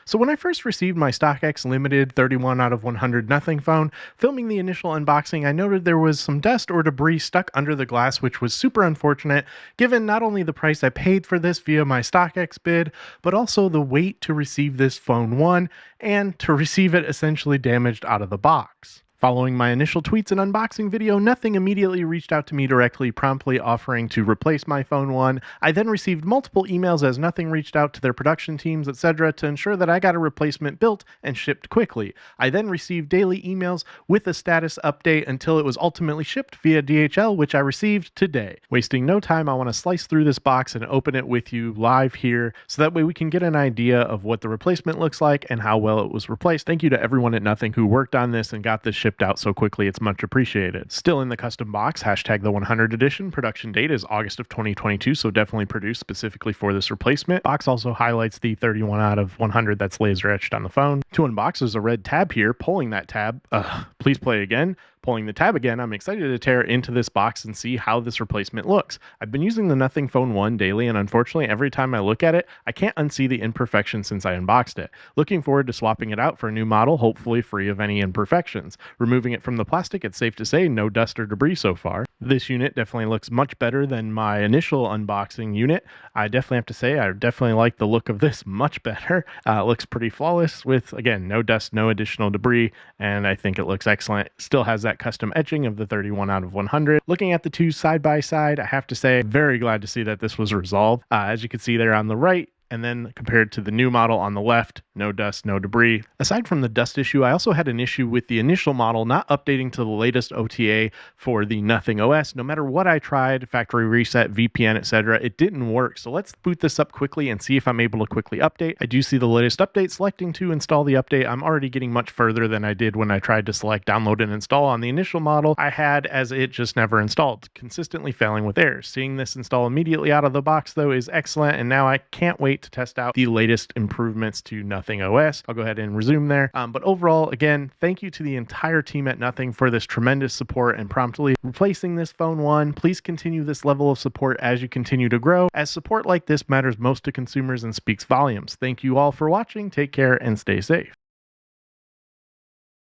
So when I first received my StockX limited 31 out of 100 nothing phone, filming the initial unboxing, I noted there was some dust or debris stuck under the glass, which was super unfortunate given not only the price I paid for this via my StockX bid, but also the wait to receive this phone one and to receive it essentially damaged out of the box. Following my initial tweets and unboxing video, Nothing immediately reached out to me directly, promptly offering to replace my phone one. I then received multiple emails as Nothing reached out to their production teams, etc., to ensure that I got a replacement built and shipped quickly. I then received daily emails with a status update until it was ultimately shipped via DHL, which I received today. Wasting no time, I want to slice through this box and open it with you live here, so that way we can get an idea of what the replacement looks like and how well it was replaced. Thank you to everyone at Nothing who worked on this and got this shipped out so quickly. It's much appreciated. Still in the custom box, hashtag the 100 edition. Production date is August of 2022, so definitely produced specifically for this replacement. Box also highlights the 31 out of 100 that's laser etched on the phone. To unbox, there's a red tab here. Pulling that tab, please play again. Pulling the tab again, I'm excited to tear into this box and see how this replacement looks. I've been using the Nothing Phone 1 daily, and unfortunately every time I look at it, I can't unsee the imperfections since I unboxed it. Looking forward to swapping it out for a new model, hopefully free of any imperfections. Removing it from the plastic, it's safe to say no dust or debris so far. This unit definitely looks much better than my initial unboxing unit. I definitely have to say I definitely like the look of this much better. It looks pretty flawless with, again, no dust, no additional debris, and I think it looks excellent. Still has that custom etching of the 31 out of 100. Looking at the two side by side, I have to say, very glad to see that this was resolved. As you can see there on the right, and then compared to the new model on the left, no dust, no debris. Aside from the dust issue, I also had an issue with the initial model not updating to the latest OTA for the Nothing OS. No matter what I tried, factory reset, VPN, etc., it didn't work. So let's boot this up quickly and see if I'm able to quickly update. I do see the latest update. Selecting to install the update, I'm already getting much further than I did when I tried to select download and install on the initial model I had, as it just never installed, consistently failing with errors. Seeing this install immediately out of the box though is excellent, and now I can't wait to test out the latest improvements to Nothing OS. I'll go ahead and resume there. But overall, again, thank you to the entire team at Nothing for this tremendous support and promptly replacing this phone one. Please continue this level of support as you continue to grow, as support like this matters most to consumers and speaks volumes. Thank you all for watching. Take care and stay safe.